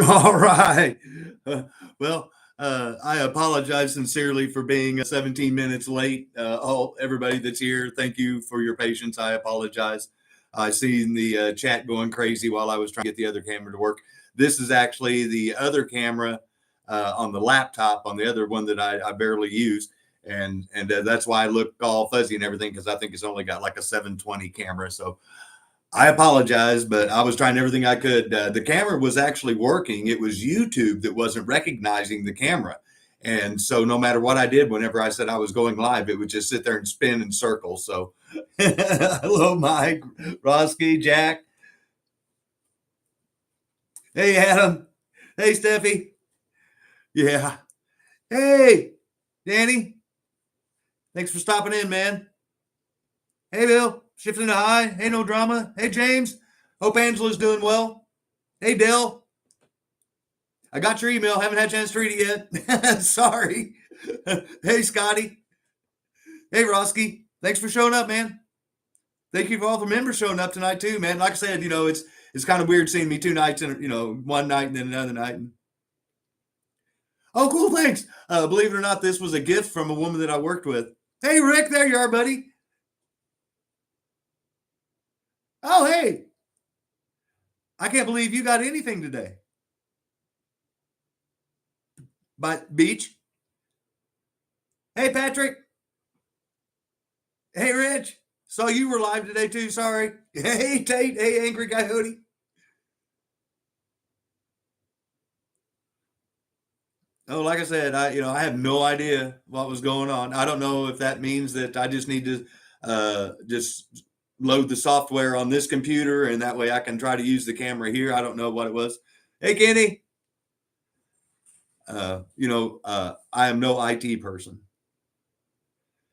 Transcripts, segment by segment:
All right. Well, I apologize sincerely for being 17 minutes late. Everybody that's here, thank you for your patience. I apologize. I seen the chat going crazy while I was trying to get the other camera to work. This is actually the other camera on the laptop, on the other one that I barely use. And that's why I look all fuzzy and everything, because I think it's only got like a 720 camera. So I apologize, but I was trying everything I could. The camera was actually working. It was YouTube that wasn't recognizing the camera. And so no matter what I did, whenever I said I was going live, it would just sit there and spin in circles. So hello, Mike, Roski, Jack. Hey, Adam. Hey, Steffi. Yeah. Hey, Danny. Thanks for stopping in, man. Hey, Bill. Shifting to high. Hey, no drama. Hey, James. Hope Angela's doing well. Hey, Dell. I got your email. Haven't had a chance to read it yet. Sorry. Hey, Scotty. Hey, Roski. Thanks for showing up, man. Thank you for all the members showing up tonight too, man. Like I said, it's kind of weird seeing me two nights in, one night and then another night. Oh, cool. Thanks. Believe it or not, this was a gift from a woman that I worked with. Hey, Rick, there you are, buddy. Oh, hey. I can't believe you got anything today. But Beach. Hey, Patrick. Hey, Rich. Saw you were live today too. Sorry. Hey, Tate. Hey, Angry Coyote. Oh, like I said, I have no idea what was going on. I don't know if that means that I just need to just load the software on this computer, and that way I can try to use the camera here. I don't know what it was. Hey, Kenny. I am no IT person.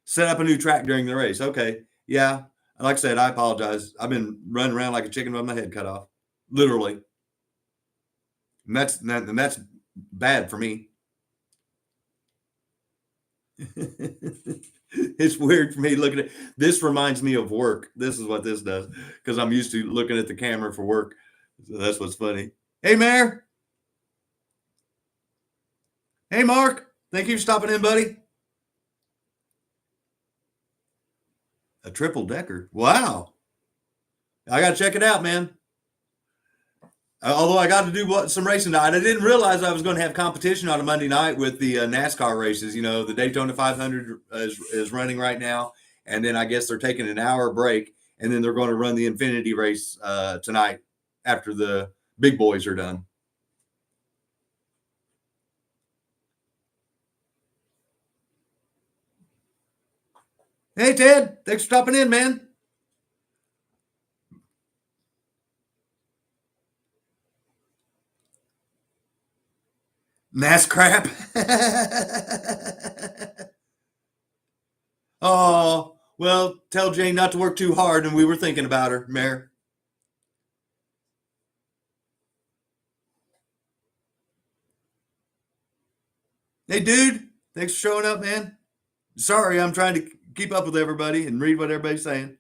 Set up a new track during the race. Okay. Yeah. Like I said, I apologize. I've been running around like a chicken with my head cut off. Literally. And that's bad for me. It's weird for me looking at this. Reminds me of work. This is what this does, because I'm used to looking at the camera for work. So that's what's funny. Hey, Mayor. Hey, Mark. Thank you for stopping in, buddy. A triple decker. Wow. I got to check it out, man. Although I got to do some racing tonight. I didn't realize I was going to have competition on a Monday night with the NASCAR races. The Daytona 500 is running right now. And then I guess they're taking an hour break. And then they're going to run the Infinity race tonight after the big boys are done. Hey, Ted. Thanks for stopping in, man. That's crap. Oh, well, tell Jane not to work too hard, and we were thinking about her, Mayor. Hey, dude. Thanks for showing up, man. Sorry, I'm trying to keep up with everybody and read what everybody's saying.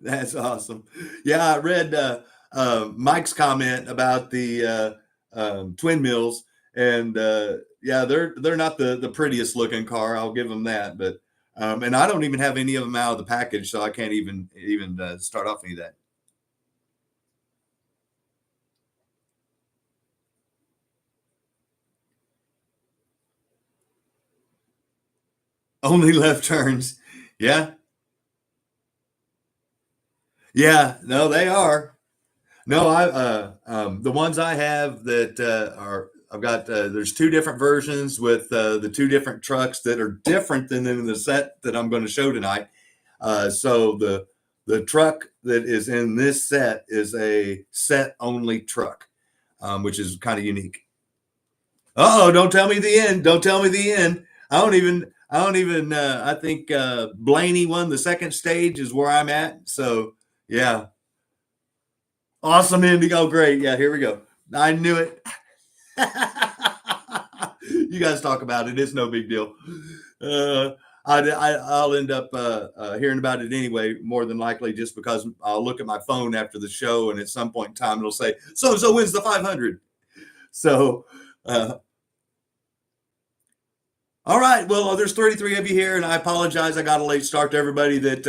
That's awesome. Yeah, I read Mike's comment about the twin mills, and yeah, they're not the prettiest looking car. I'll give them that, but and I don't even have any of them out of the package, so I can't even start off any of that. Only left turns. Yeah. Yeah. No, they are. No, the ones I have that I've got there's two different versions with the two different trucks that are different than in the set that I'm going to show tonight. So the truck that is in this set is a set only truck, which is kind of unique. Oh, don't tell me the end. Don't tell me the end. I don't even I think Blaney won the second stage is where I'm at. So yeah. Awesome ending. Oh, great. Yeah, here we go. I knew it. You guys talk about it. It's no big deal. I'll end up hearing about it anyway, more than likely, just because I'll look at my phone after the show, and at some point in time it'll say so and so wins the 500. So, all right. Well, there's 33 of you here, and I apologize. I got a late start to everybody that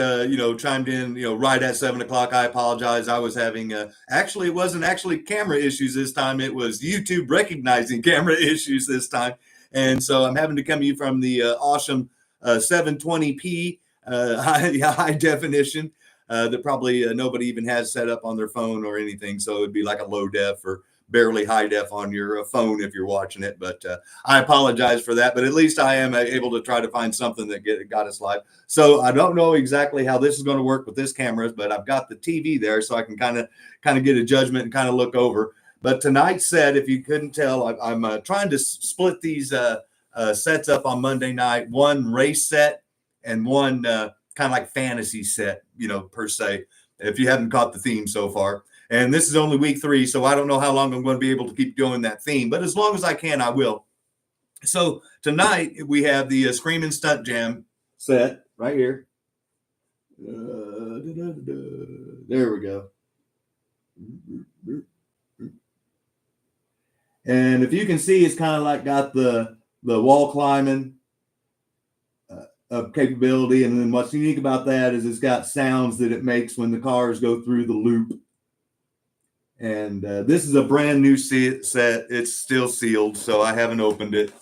chimed in. Right at 7 o'clock. I apologize. I was having actually, it wasn't actually camera issues this time. It was YouTube recognizing camera issues this time, and so I'm having to come to you from the awesome 720p high definition that probably nobody even has set up on their phone or anything. So it'd be like a low def or barely high def on your phone if you're watching it. But I apologize for that. But at least I am able to try to find something that got us live. So I don't know exactly how this is going to work with this camera, but I've got the TV there, so I can kind of get a judgment and kind of look over. But tonight's set, if you couldn't tell, I'm trying to split these sets up on Monday night. One race set and one kind of like fantasy set, per se, if you haven't caught the theme so far. And this is only week 3, so I don't know how long I'm going to be able to keep doing that theme. But as long as I can, I will. So tonight we have the Screaming Stunt Jam set right here. There we go. And if you can see, it's kind of like got the wall climbing capability. And then what's unique about that is it's got sounds that it makes when the cars go through the loop. And this is a brand new set. It's still sealed, so I haven't opened it.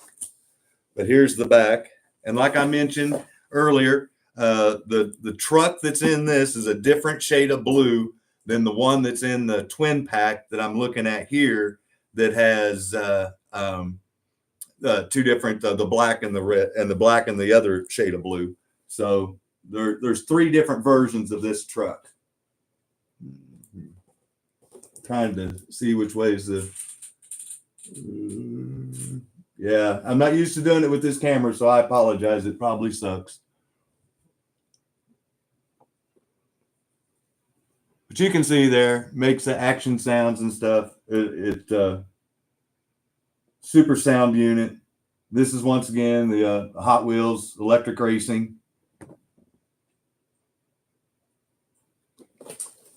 But here's the back. And like I mentioned earlier, the truck that's in this is a different shade of blue than the one that's in the twin pack that I'm looking at here that has two different, the black and the red, and the black and the other shade of blue. So there's 3 different versions of this truck. Trying to see which way is the yeah, I'm not used to doing it with this camera, so I apologize. It probably sucks, but you can see there makes the action sounds and stuff. It super sound unit. This is once again the Hot Wheels electric racing.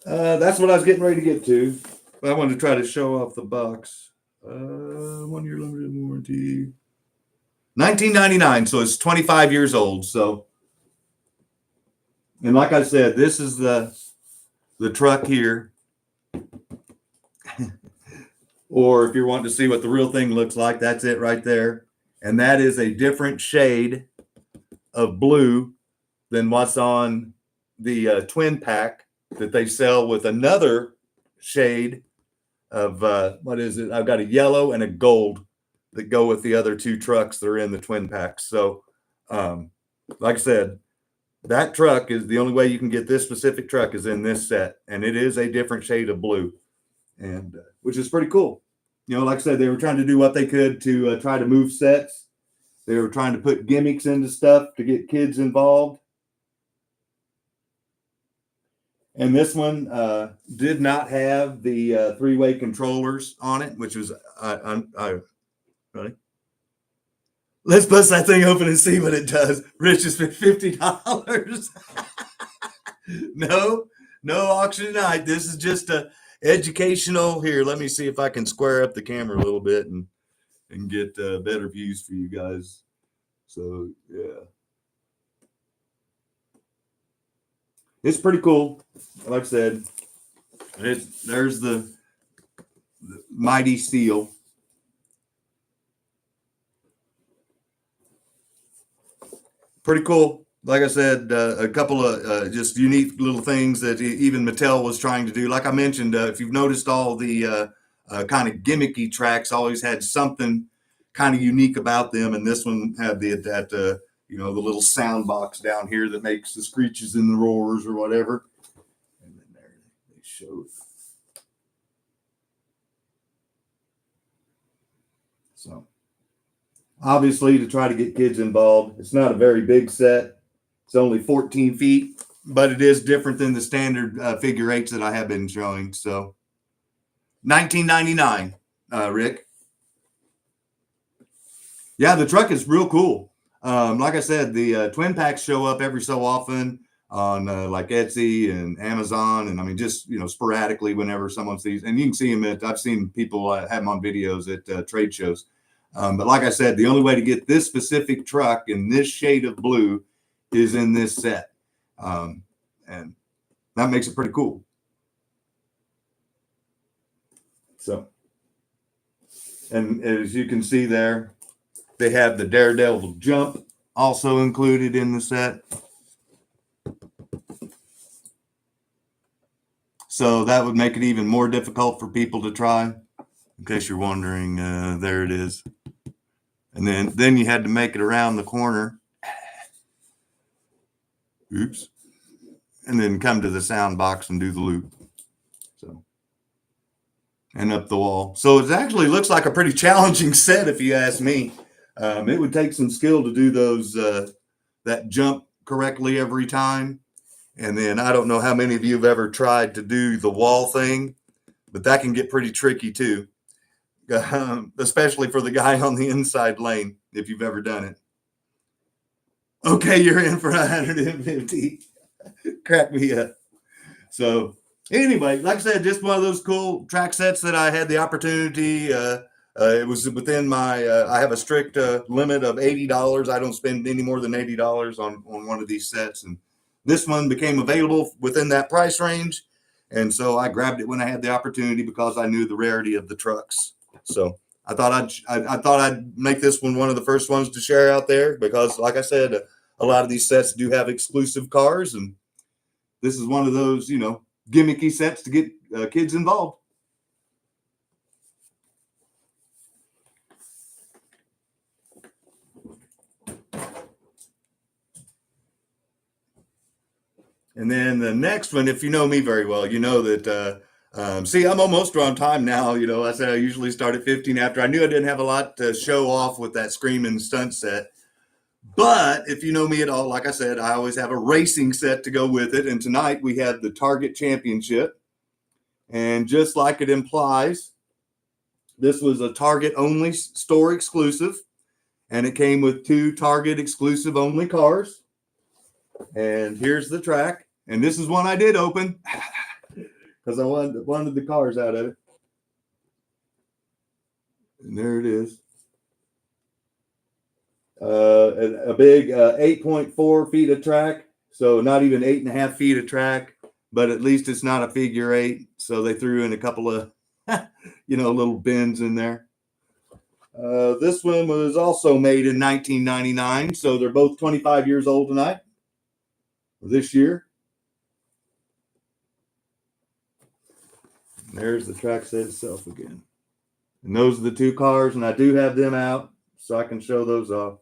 That's what I was getting ready to get to. I wanted to try to show off the box. 1 year limited warranty. 1999, so it's 25 years old. So, and like I said, this is the truck here. Or if you're wanting to see what the real thing looks like, that's it right there. And that is a different shade of blue than what's on the twin pack that they sell with another shade of what is it? I've got a yellow and a gold that go with the other 2 trucks that are in the twin packs. So like I said, that truck is the only way you can get this specific truck is in this set, and it is a different shade of blue, and which is pretty cool. Like I said, they were trying to do what they could to try to move sets. They were trying to put gimmicks into stuff to get kids involved. And this one did not have the 3-way controllers on it, which was ready. Let's bust that thing open and see what it does. Rich has spent $50. No auction tonight. This is just a educational. Here, let me see if I can square up the camera a little bit and get better views for you guys. So yeah. It's pretty cool. Like I said, there's the mighty steel. Pretty cool. Like I said, a couple of just unique little things that even Mattel was trying to do. Like I mentioned, if you've noticed, all the kind of gimmicky tracks always had something kind of unique about them, and this one had the little sound box down here that makes the screeches and the roars or whatever. And then there they show it. So obviously, to try to get kids involved, it's not a very big set. It's only 14 feet, but it is different than the standard figure 8s that I have been showing. So $19.99, Rick. Yeah, the truck is real cool. Like I said, the twin packs show up every so often on like Etsy and Amazon, and I mean just sporadically whenever someone sees, and you can see them at. I've seen people have them on videos at trade shows. But like I said, the only way to get this specific truck in this shade of blue is in this set, and that makes it pretty cool. So, and as you can see there, they have the Daredevil jump also included in the set. So that would make it even more difficult for people to try. In case you're wondering, there it is. And then you had to make it around the corner. Oops. And then come to the sound box and do the loop. So, and up the wall. So it actually looks like a pretty challenging set, if you ask me. It would take some skill to do those that jump correctly every time. And then I don't know how many of you have ever tried to do the wall thing, but that can get pretty tricky too, especially for the guy on the inside lane, if you've ever done it. Okay, you're in for 150. Crack me up. So anyway, like I said, just one of those cool track sets that I had the opportunity. It was within my, I have a strict limit of $80. I don't spend any more than $80 on one of these sets. And this one became available within that price range. And so I grabbed it when I had the opportunity because I knew the rarity of the trucks. So I thought I'd make this one of the first ones to share out there because, like I said, a lot of these sets do have exclusive cars. And this is one of those, gimmicky sets to get kids involved. And then the next one, if you know me very well, you know that, see, I'm almost on time now. I said I usually start at 15 after. I knew I didn't have a lot to show off with that Screaming stunt set. But if you know me at all, like I said, I always have a racing set to go with it. And tonight we have the Target Championship. And just like it implies, this was a Target only store exclusive. And it came with 2 Target exclusive only cars. And here's the track. And this is one I did open because I wanted the cars out of it. And there it is. A big 8.4 feet of track. So not even 8.5 feet of track, but at least it's not a figure 8. So they threw in a couple of, little bends in there. This one was also made in 1999. So they're both 25 years old tonight. This year. There's the track set itself again. And those are the 2 cars, and I do have them out so I can show those off.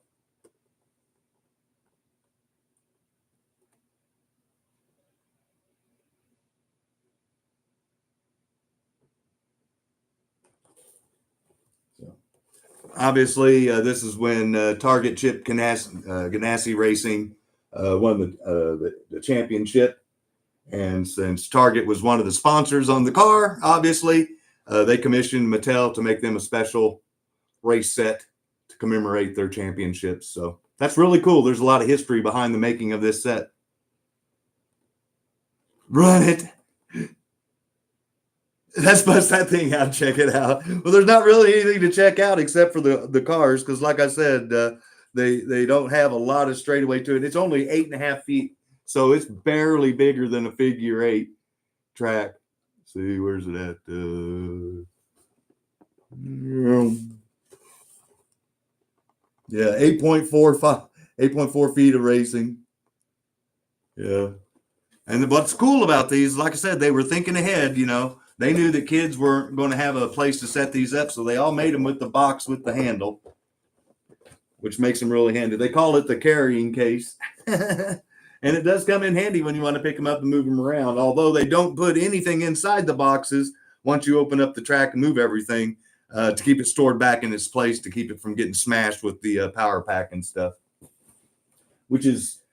So, obviously, this is when Target Chip Ganassi Racing won the championship. And since Target was one of the sponsors on the car, obviously, they commissioned Mattel to make them a special race set to commemorate their championships. So that's really cool. There's a lot of history behind the making of this set. Run it. Let's bust that thing out. Check it out. Well, there's not really anything to check out except for the cars because, like I said, they don't have a lot of straightaway to it. It's only 8.5 feet. So it's barely bigger than a figure 8 track. See, where's it at? Yeah, 8.4 feet of racing. Yeah. And what's cool about these, like I said, they were thinking ahead, They knew that kids weren't going to have a place to set these up, so they all made them with the box with the handle, which makes them really handy. They call it the carrying case. And it does come in handy when you want to pick them up and move them around, although they don't put anything inside the boxes once you open up the track and move everything to keep it stored back in its place, to keep it from getting smashed with the power pack and stuff, which is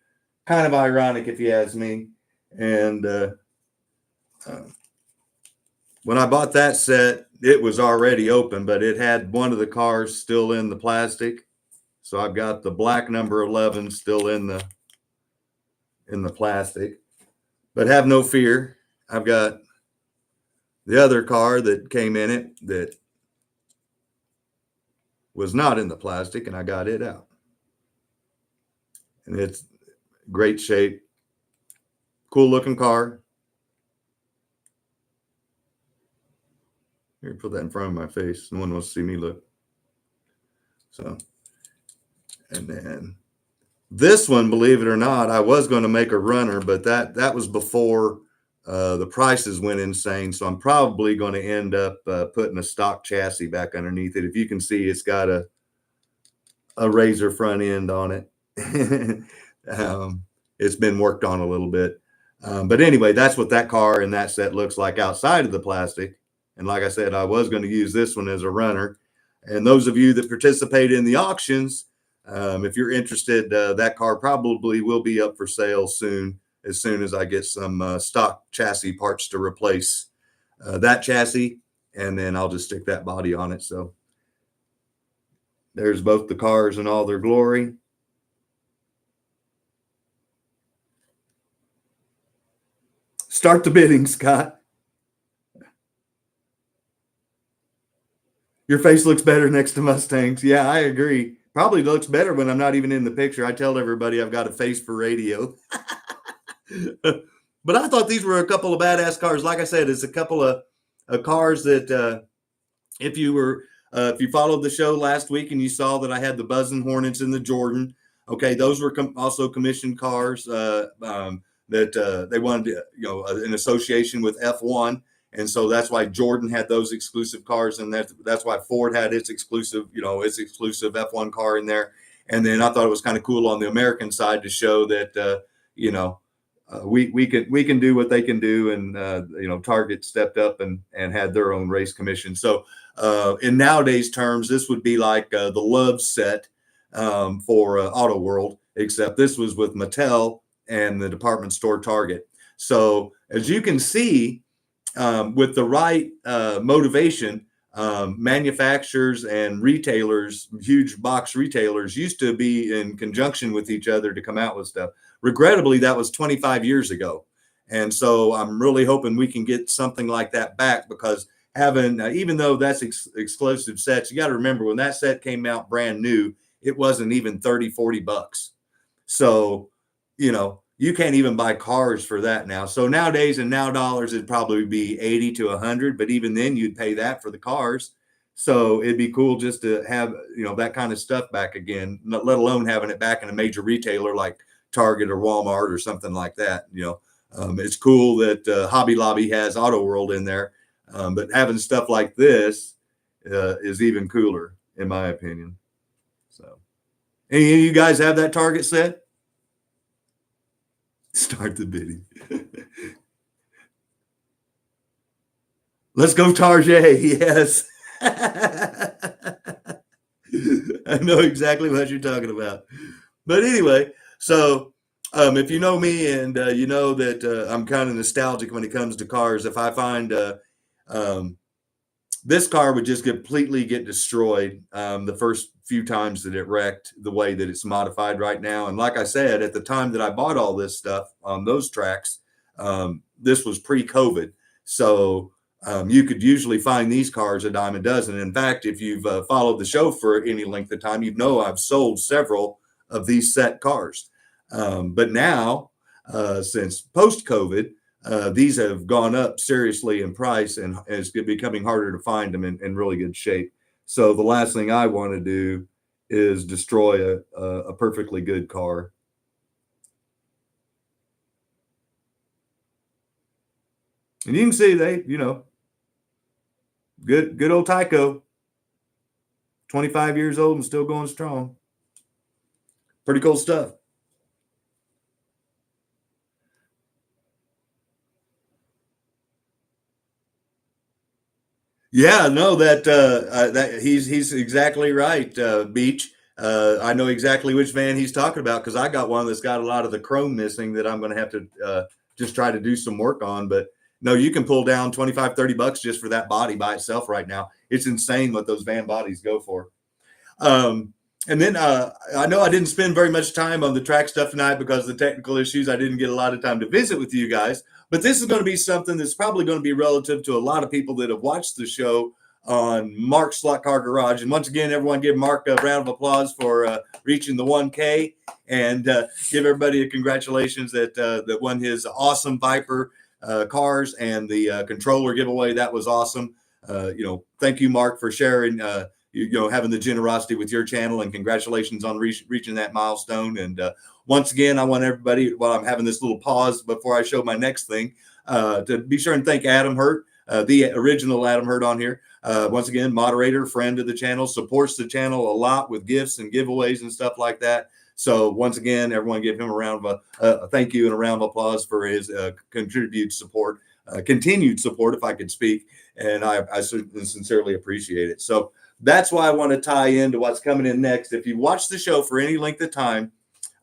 kind of ironic if you ask me. And when I bought that set, it was already open, but it had one of the cars still in the plastic. So I've got the black number 11 still in the plastic, but have no fear. I've got the other car that came in it that was not in the plastic, and I got it out. And it's great shape, cool looking car. Here, put that in front of my face. No one wants to see me look. So, and then this one, believe it or not, I was going to make a runner, but that was before the prices went insane. So I'm probably going to end up putting a stock chassis back underneath it. If you can see, it's got a razor front end on it. It's been worked on a little bit. But anyway, that's what that car and that set looks like outside of the plastic. And like I said, I was going to use this one as a runner. And those of you that participate in the auctions, if you're interested, that car probably will be up for sale soon as I get some stock chassis parts to replace that chassis. And then I'll just stick that body on it. So there's both the cars in all their glory. Start the bidding, Scott. Your face looks better next to Mustangs. Yeah, I agree. Probably looks better when I'm not even in the picture. I tell everybody I've got a face for radio. But I thought these were a couple of badass cars. Like I said, it's a couple of cars that if you followed the show last week and you saw that I had the Buzzing Hornets and the Jordan, okay, those were also commissioned cars that they wanted to, in association with F1. And so that's why Jordan had those exclusive cars, and that's why Ford had its exclusive F1 car in there. And then I thought it was kind of cool on the American side to show that we can do what they can do, and Target stepped up and had their own race commission. So in nowadays terms, this would be like the Love set for Auto World, except this was with Mattel and the department store Target. So as you can see, with the right motivation, manufacturers and retailers, huge box retailers, used to be in conjunction with each other to come out with stuff. Regrettably, that was 25 years ago. And so I'm really hoping we can get something like that back, because having, even though that's exclusive sets, you got to remember when that set came out brand new, it wasn't even 30, 40 bucks. So, you can't even buy cars for that now. So nowadays, and now dollars, it'd probably be 80 to 100, but even then you'd pay that for the cars. So it'd be cool just to have, that kind of stuff back again, let alone having it back in a major retailer like Target or Walmart or something like that. It's cool that Hobby Lobby has Auto World in there, but having stuff like this is even cooler, in my opinion. So, any of you guys have that Target set? Start the bidding. Let's go, Tarjay. Yes. I know exactly what you're talking about. But anyway, so if you know me and you know that I'm kind of nostalgic when it comes to cars, if I find this car would just completely get destroyed the first few times that it wrecked, the way that it's modified right now. And like I said, at the time that I bought all this stuff on those tracks, this was pre-COVID. So you could usually find these cars a dime a dozen. In fact, if you've followed the show for any length of time, I've sold several of these set cars. But now, since post-COVID, these have gone up seriously in price, and it's becoming harder to find them in really good shape. So the last thing I want to do is destroy a perfectly good car. And you can see good old Tyco, 25 years old and still going strong. Pretty cool stuff. Yeah, no, that he's exactly right, Beach. I know exactly which van he's talking about, because I got one that's got a lot of the chrome missing that I'm going to have to just try to do some work on. But no, you can pull down 25, 30 bucks just for that body by itself right now. It's insane what those van bodies go for. And then I know I didn't spend very much time on the track stuff tonight because of the technical issues. I didn't get a lot of time to visit with you guys. But this is going to be something that's probably going to be relative to a lot of people that have watched the show on Mark's Slot Car Garage. And once again, everyone give Mark a round of applause for reaching the 1K, and give everybody a congratulations that won his awesome Viper cars and the controller giveaway. That was awesome. Thank you, Mark, for sharing. Having the generosity with your channel, and congratulations on reaching that milestone. And once again, I want everybody, while I'm having this little pause before I show my next thing, to be sure and thank Adam Hurte, the original Adam Hurte on here. Once again, moderator, friend of the channel, supports the channel a lot with gifts and giveaways and stuff like that. So once again, everyone give him a round of a thank you and a round of applause for his continued support, if I could speak. And I sincerely appreciate it. So that's why I want to tie into what's coming in next. If you watch the show for any length of time,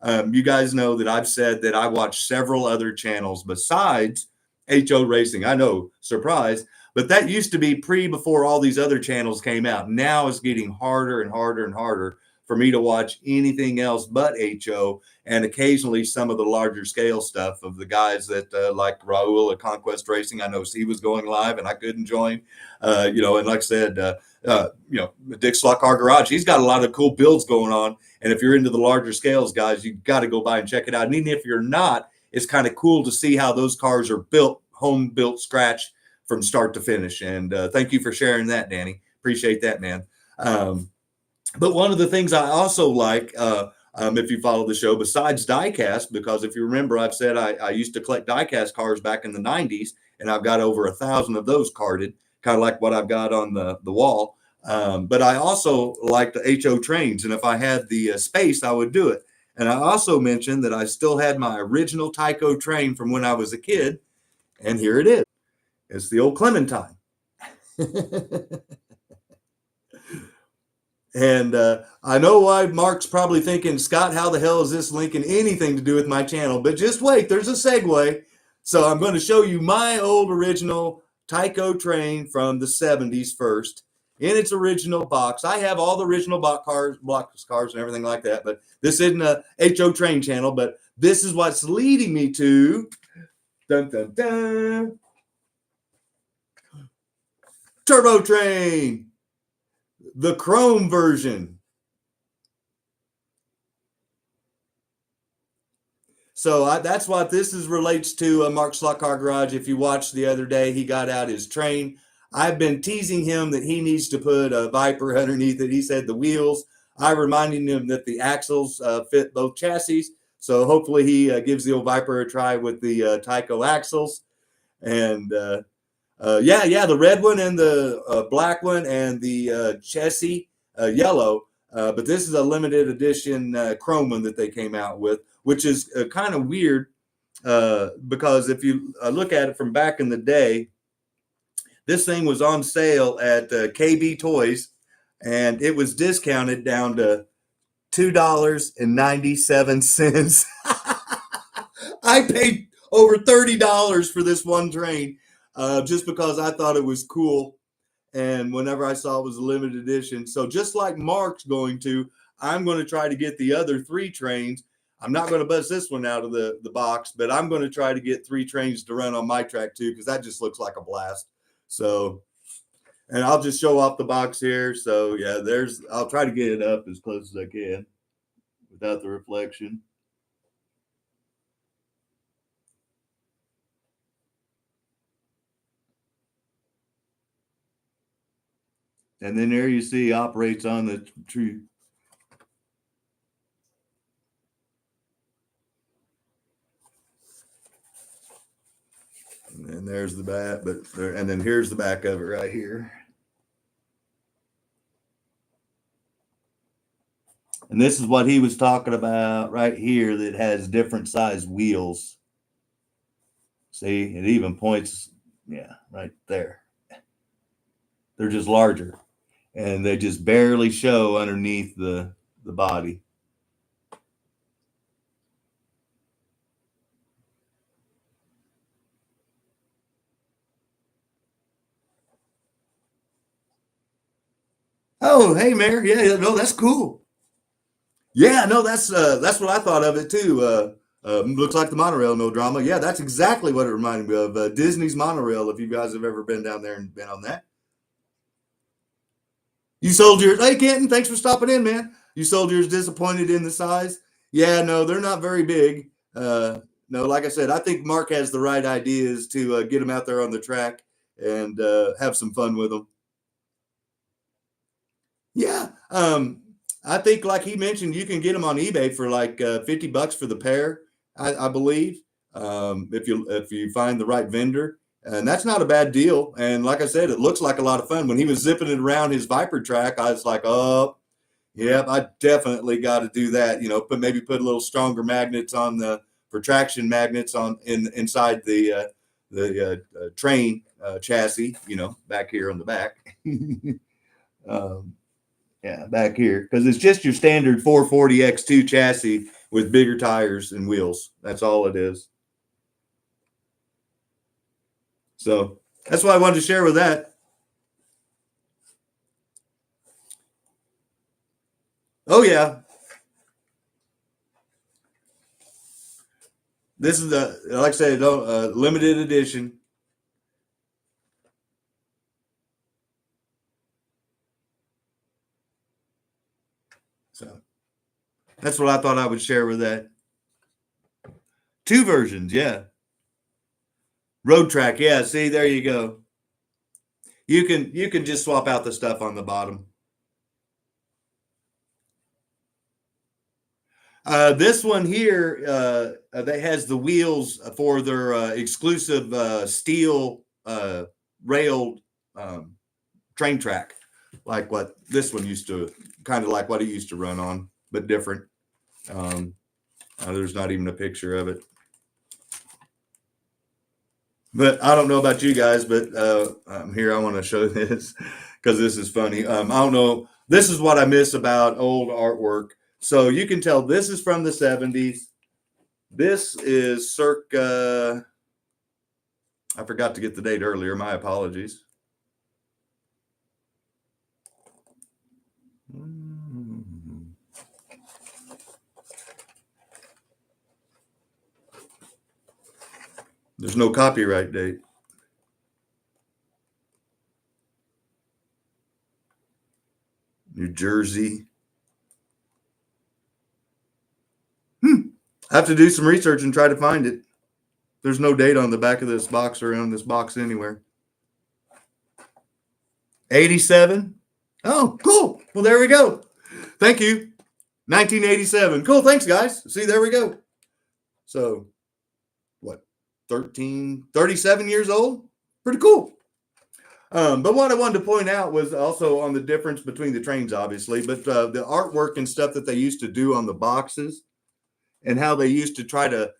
you guys know that I've said that I watch several other channels besides HO Racing. I know, surprise, but that used to be before all these other channels came out. Now it's getting harder and harder and harder for me to watch anything else but HO, and occasionally some of the larger scale stuff of the guys that like Raul at Conquest Racing. I know he was going live and I couldn't join, and like I said, Dick Slot Car Garage, he's got a lot of cool builds going on. And if you're into the larger scales, guys, you got to go by and check it out. And even if you're not, it's kind of cool to see how those cars are built, home built, scratch from start to finish. And thank you for sharing that, Danny. Appreciate that, man. But one of the things I also like, if you follow the show, besides diecast, because if you remember, I've said I used to collect diecast cars back in the 90s, and I've got over 1,000 of those carded, kind of like what I've got on the wall. But I also like the HO trains, and if I had the space, I would do it. And I also mentioned that I still had my original Tyco train from when I was a kid, and here it is. It's the old Clementine. And I know why Mark's probably thinking, Scott, how the hell is this linking anything to do with my channel? But just wait, there's a segue. So I'm going to show you my old original Tyco train from the 70s first in its original box. I have all the original block cars and everything like that, but this isn't a HO train channel, but this is what's leading me to dun, dun, dun, Turbo Train, the chrome version. So that's what this is relates to Mark Slot Car Garage. If you watched the other day, he got out his train. I've been teasing him that he needs to put a Viper underneath it. He said the wheels. I reminded him that the axles fit both chassis. So hopefully he gives the old Viper a try with the Tyco axles. And the red one and the black one and the chassis yellow. But this is a limited edition chrome one that they came out with, which is kind of weird because if you look at it from back in the day, this thing was on sale at KB Toys, and it was discounted down to $2.97. I paid over $30 for this one train just because I thought it was cool. And whenever I saw it was a limited edition. So just like Mark's going to, I'm going to try to get the other 3 trains. I'm not going to bust this one out of the box, but I'm going to try to get 3 trains to run on my track too, because that just looks like a blast. So, and I'll just show off the box here. So yeah, I'll try to get it up as close as I can without the reflection. And then there you see operates on the tree. And there's the back, and then here's the back of it right here. And this is what he was talking about right here that has different size wheels. See, it even points, yeah, right there. They're just larger, and they just barely show underneath the body. Oh, hey, Mayor. Yeah, no, that's cool. Yeah, no, that's what I thought of it too. Looks like the monorail, no drama. Yeah, that's exactly what it reminded me of. Disney's monorail. If you guys have ever been down there and been on that, you sold yours. Hey, Kenton, thanks for stopping in, man. You sold yours disappointed in the size. Yeah, no, they're not very big. No, like I said, I think Mark has the right ideas to get them out there on the track and have some fun with them. Yeah. I think, like he mentioned, you can get them on eBay for like $50 for the pair, I believe, if you find the right vendor, and that's not a bad deal. And like I said, it looks like a lot of fun. When he was zipping it around his Viper track, I was like, oh, yeah, I definitely got to do that. Maybe put a little stronger magnets on the for traction magnets on inside the train chassis. Back here on the back. um, yeah, back here because it's just your standard 440 X2 chassis with bigger tires and wheels. That's all it is. So that's why I wanted to share with that. Oh yeah, this is the like I said, limited edition. So that's what I thought I would share with that. Two versions, yeah. Road track, yeah. See, there you go. You can just swap out the stuff on the bottom. This one here, that has the wheels for their exclusive steel railed train track, like what this one used to, kind of like what it used to run on, but different. Um, there's not even a picture of it. But I don't know about you guys, but here I want to show this because this is funny. I don't know. This is what I miss about old artwork. So you can tell this is from the 70s. This is circa, I forgot to get the date earlier. My apologies. There's no copyright date. New Jersey. I have to do some research and try to find it. There's no date on the back of this box or on this box anywhere. 87. Oh, cool. Well, there we go. Thank you. 1987. Cool. Thanks, guys. See, there we go. So, what, 37 years old? Pretty cool. But what I wanted to point out was also on the difference between the trains, obviously, but the artwork and stuff that they used to do on the boxes and how they used to try to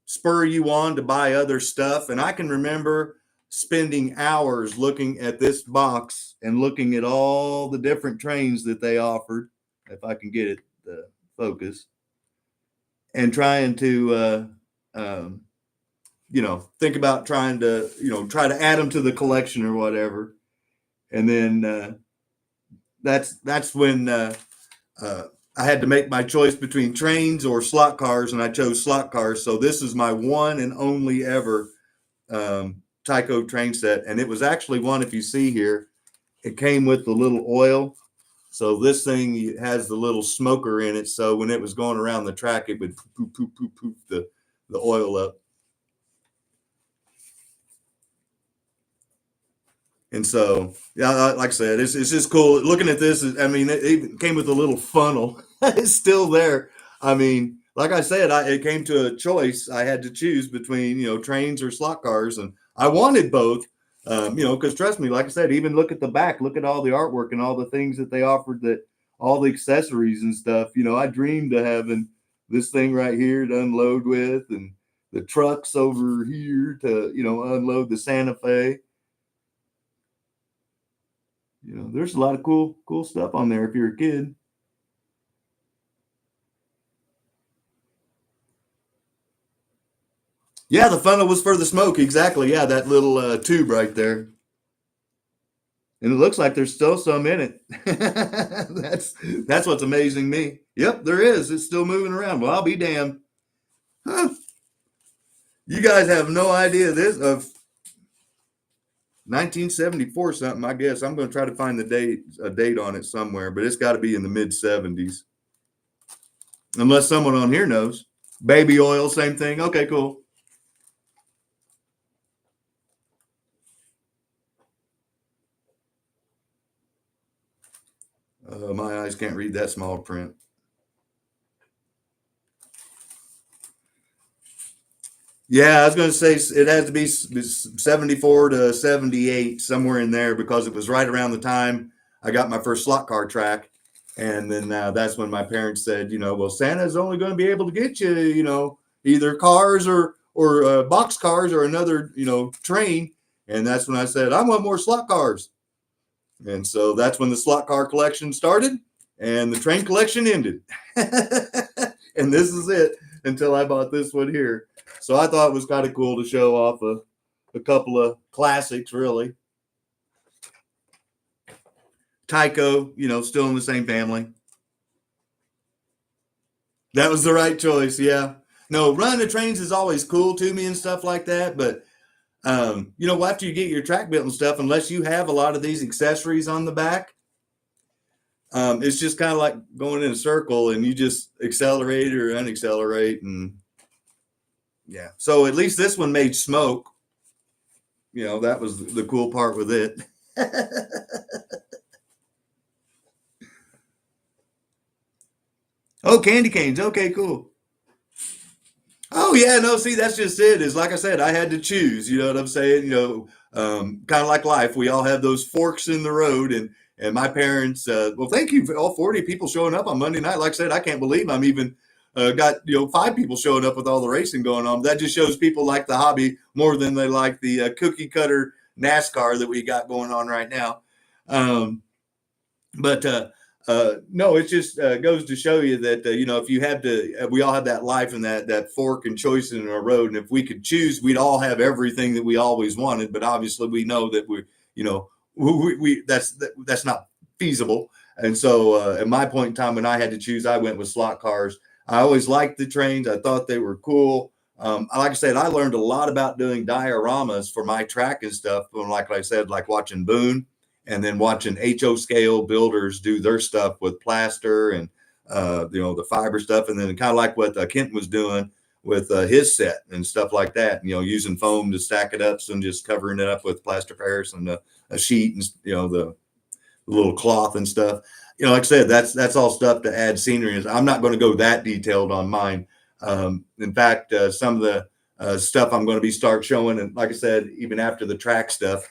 spur you on to buy other stuff. And I can remember spending hours looking at this box and looking at all the different trains that they offered, if I can get it the focus, and trying to think about trying to try to add them to the collection or whatever. And then that's when I had to make my choice between trains or slot cars, and I chose slot cars. So this is my one and only ever Tyco train set, and it was actually one. If you see here, it came with the little oil. So this thing has the little smoker in it. So when it was going around the track, it would poof, poof, poof, poof the oil up. And so, yeah, like I said, it's just cool looking at this. I mean, it came with a little funnel. It's still there. I mean, like I said, it came to a choice. I had to choose between trains or slot cars, and I wanted both. Because trust me, like I said, even look at the back, look at all the artwork and all the things that they offered, that all the accessories and stuff. I dreamed of having this thing right here to unload with, and the trucks over here to unload the Santa Fe. There's a lot of cool stuff on there if you're a kid. Yeah, the funnel was for the smoke. Exactly. Yeah, that little tube right there. And it looks like there's still some in it. That's what's amazing me. Yep, there is. It's still moving around. Well, I'll be damned. Huh. You guys have no idea this of 1974 something. I guess I'm going to try to find a date on it somewhere, but it's got to be in the mid 70s, unless someone on here knows. Baby oil, same thing. Okay, cool. My eyes can't read that small print. Yeah, I was going to say it has to be 74 to 78, somewhere in there, because it was right around the time I got my first slot car track. And then that's when my parents said, well, Santa's only going to be able to get you, either cars or box cars or another, train. And that's when I said, I want more slot cars. And so that's when the slot car collection started and the train collection ended. And this is it until I bought this one here. So I thought it was kind of cool to show off a couple of classics, really. Tyco, still in the same family. That was the right choice, yeah. No, running the trains is always cool to me and stuff like that, but after you get your track built and stuff, unless you have a lot of these accessories on the back, it's just kind of like going in a circle and you just accelerate or unaccelerate. And yeah, so at least this one made smoke. That was the cool part with it. Oh, candy canes. Okay, cool. Oh yeah, no, see, that's just it. Is like I said, I had to choose. You know what I'm saying? Kind of like life. We all have those forks in the road, and my parents. Well, thank you for all 40 people showing up on Monday night. Like I said, I can't believe I'm even got 5 people showing up with all the racing going on. That just shows people like the hobby more than they like the cookie cutter NASCAR that we got going on right now. But no, it just goes to show you that if you have to, we all have that life and that fork and choice in our road. And if we could choose, we'd all have everything that we always wanted. But obviously, we know that that's not feasible. And so, at my point in time when I had to choose, I went with slot cars. I always liked the trains. I thought they were cool. Like I said, I learned a lot about doing dioramas for my track and stuff. Like I said, like watching Boone. And then watching HO scale builders do their stuff with plaster and the fiber stuff, and then kind of like what Kent was doing with his set and stuff like that. Using foam to stack it up and just covering it up with plaster Paris and a sheet and the little cloth and stuff. Like I said, that's all stuff to add scenery. I'm not going to go that detailed on mine. In fact, some of the stuff I'm going to start showing, and like I said, even after the track stuff.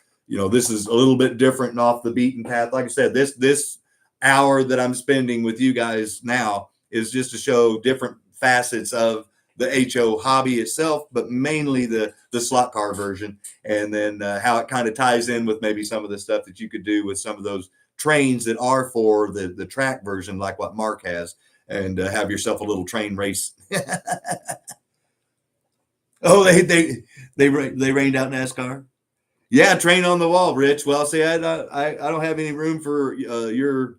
This is a little bit different and off the beaten path. Like I said, this hour that I'm spending with you guys now is just to show different facets of the HO hobby itself, but mainly the slot car version, and then how it kind of ties in with maybe some of the stuff that you could do with some of those trains that are for the track version, like what Mark has, and have yourself a little train race. Oh, they rained out NASCAR. Yeah, train on the wall, Rich. Well, see, I don't have any room for your.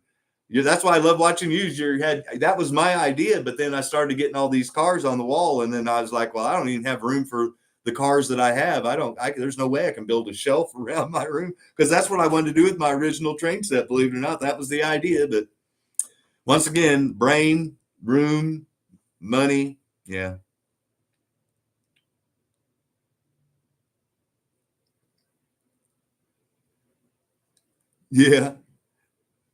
That's why I love watching you. That was my idea, but then I started getting all these cars on the wall, and then I was like, well, I don't even have room for the cars that I have. There's no way I can build a shelf around my room, because that's what I wanted to do with my original train set. Believe it or not, that was the idea. But once again, brain, room, money, yeah. Yeah.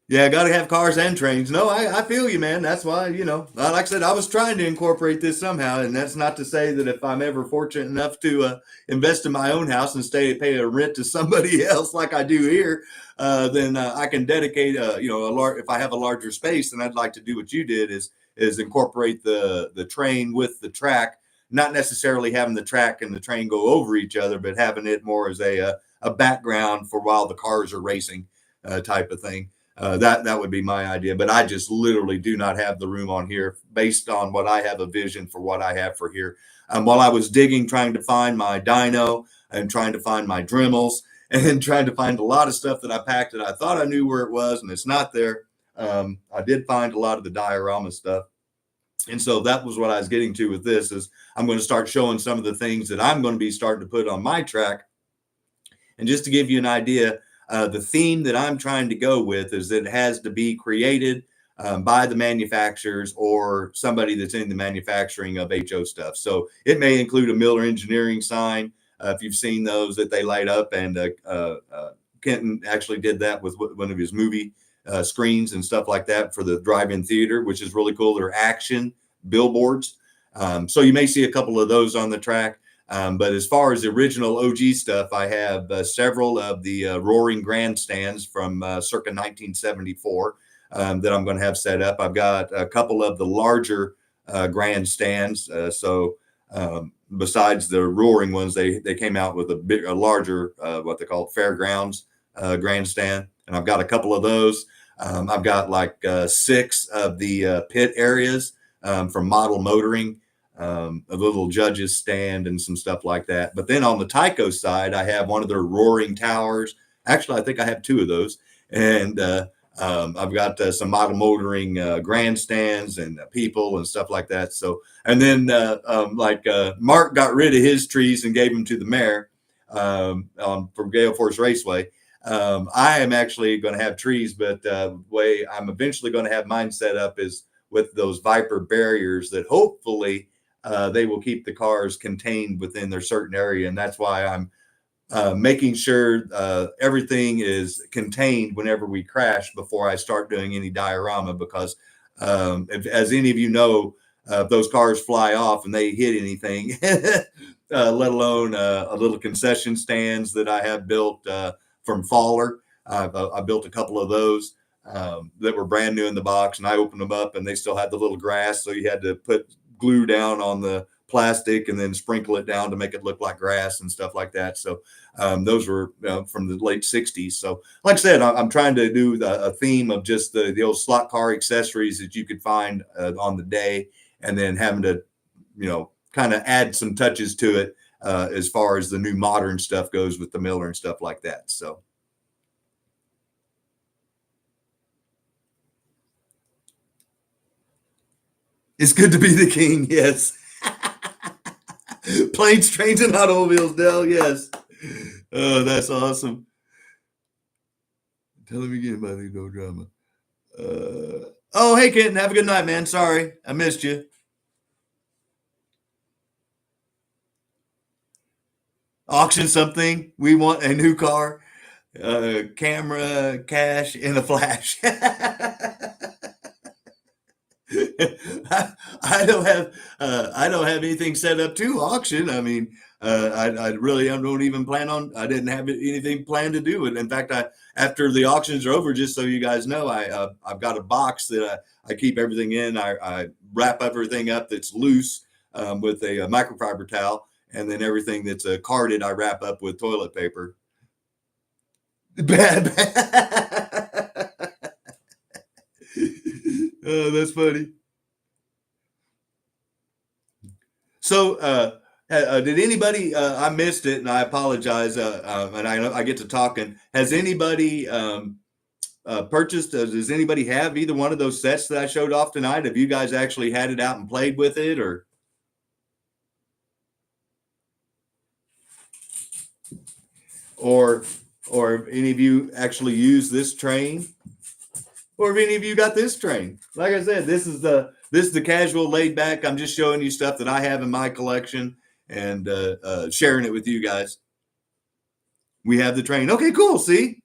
Yeah, I got to have cars and trains. No, I feel you, man. That's why, like I said, I was trying to incorporate this somehow. And that's not to say that if I'm ever fortunate enough to invest in my own house and pay a rent to somebody else like I do here, then I can dedicate, if I have a larger space, then I'd like to do what you did is incorporate the train with the track, not necessarily having the track and the train go over each other, but having it more as a background for while the cars are racing type of thing. That would be my idea, but I just literally do not have the room on here based on what I have a vision for what I have for here. While I was digging, trying to find my dyno and trying to find my Dremels and trying to find a lot of stuff that I packed that I thought I knew where it was, and it's not there. I did find a lot of the diorama stuff. And so that was what I was getting to with this is I'm going to start showing some of the things that I'm going to be starting to put on my track. And just to give you an idea, the theme that I'm trying to go with is that it has to be created by the manufacturers or somebody that's in the manufacturing of HO stuff. So it may include a Miller Engineering sign, if you've seen those that they light up. And Kenton actually did that with one of his movie screens and stuff like that for the drive-in theater, which is really cool. They're action billboards. So you may see a couple of those on the track. But as far as the original OG stuff, I have several of the roaring grandstands from circa 1974 that I'm going to have set up. I've got a couple of the larger grandstands. Besides the roaring ones, they came out with a larger, what they call fairgrounds grandstand. And I've got a couple of those. I've got like 6 of the pit areas from Model Motoring. A little judges stand and some stuff like that. But then on the Tyco side, I have one of their roaring towers. Actually, I think I have 2 of those. And I've got some Model Motoring grandstands and people and stuff like that. So, and then Mark got rid of his trees and gave them to the mayor from Gale Force Raceway. I am actually going to have trees, but the way I'm eventually going to have mine set up is with those Viper barriers that hopefully they will keep the cars contained within their certain area. And that's why I'm making sure everything is contained whenever we crash before I start doing any diorama, because as any of you know, if those cars fly off and they hit anything, let alone a little concession stands that I have built from Faller. I built a couple of those that were brand new in the box, and I opened them up and they still had the little grass. So you had to put glue down on the plastic and then sprinkle it down to make it look like grass and stuff like that. So those were from the late 60s. So like I said, I'm trying to do a theme of just the old slot car accessories that you could find on the day, and then having to, kind of add some touches to it as far as the new modern stuff goes with the Miller and stuff like that. So. It's good to be the king, yes. Planes, trains, and automobiles, Dell, yes. Oh, that's awesome. Tell him again about the no drama. Oh, hey, Kenton, have a good night, man. Sorry, I missed you. Auction something. We want a new car, camera, cash, and a flash. I don't have anything set up to auction. I mean, I really don't even plan on. I didn't have anything planned to do it. In fact, after the auctions are over, just so you guys know, I've got a box that I keep everything in. I wrap everything up that's loose with a microfiber towel, and then everything that's carded, I wrap up with toilet paper. Bad. Oh, that's funny. So, did anybody? I missed it, and I apologize. And I get to talking. Has anybody purchased? Does anybody have either one of those sets that I showed off tonight? Have you guys actually had it out and played with it, or if any of you actually use this train? Or if any of you got this train? Like I said, this is the casual laid back. I'm just showing you stuff that I have in my collection and sharing it with you guys. We have the train. Okay, cool. See?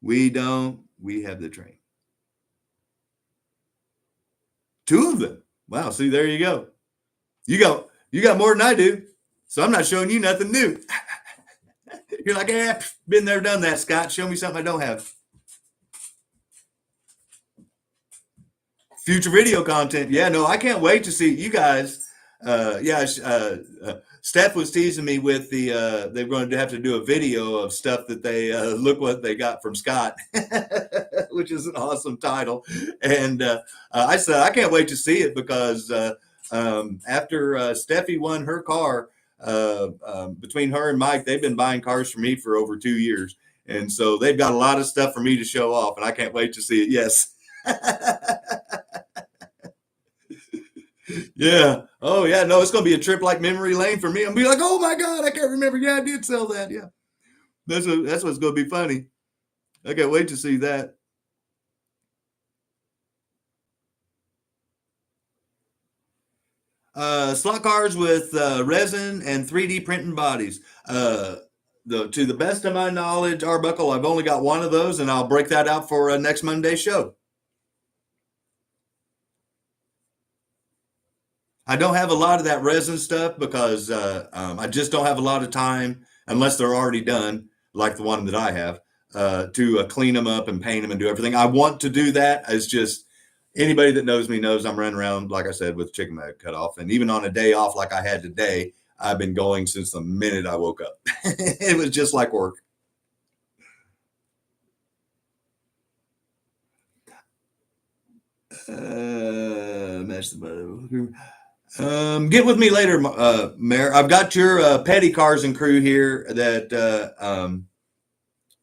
We don't. We have the train. 2 of them. Wow. See, there you go. You got more than I do. So I'm not showing you nothing new. You're like, been there, done that, Scott. Show me something I don't have. Future video content. Yeah, no, I can't wait to see you guys. Steph was teasing me with they're going to have to do a video of stuff that they look what they got from Scott, which is an awesome title. And I said, I can't wait to see it because after Steffi won her car, between her and Mike, they've been buying cars for me for over 2 years. And so they've got a lot of stuff for me to show off, and I can't wait to see it. Yes. Yeah. Oh, yeah. No, it's going to be a trip like memory lane for me. I'm be like, oh my God, I can't remember. Yeah, I did sell that. Yeah. That's what's going to be funny. I can't wait to see that. Slot cars with resin and 3D printing bodies. To the best of my knowledge, Arbuckle, I've only got one of those, and I'll break that out for next Monday's show. I don't have a lot of that resin stuff because I just don't have a lot of time unless they're already done, like the one that I have, to clean them up and paint them and do everything. I want to do that. It's just anybody that knows me knows I'm running around, like I said, with chicken leg cut off. And even on a day off like I had today, I've been going since the minute I woke up. It was just like work. Get with me later, Mayor. I've got your petty cars and crew here.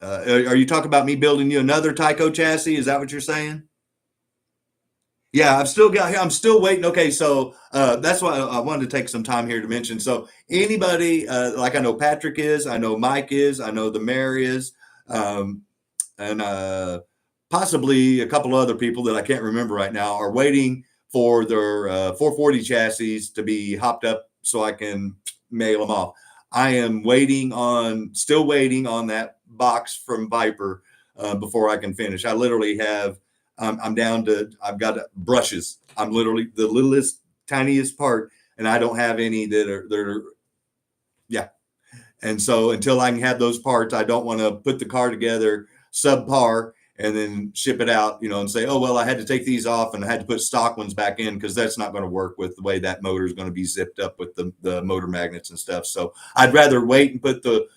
Are you talking about me building you another Tyco chassis? Is that what you're saying? Yeah, I'm still waiting. Okay, so that's why I wanted to take some time here to mention. So anybody, like I know Patrick is, I know Mike is, I know the mayor is, and possibly a couple other people that I can't remember right now are waiting for their 440 chassis to be hopped up so I can mail them off. I am still waiting on that box from Viper before I can finish. I literally have, I'm down to, I've got brushes. I'm literally the littlest, tiniest part, and I don't have any that are, yeah. And so until I can have those parts, I don't want to put the car together subpar and then ship it out, and say, oh, well, I had to take these off and I had to put stock ones back in because that's not going to work with the way that motor is going to be zipped up with the motor magnets and stuff. So I'd rather wait and put the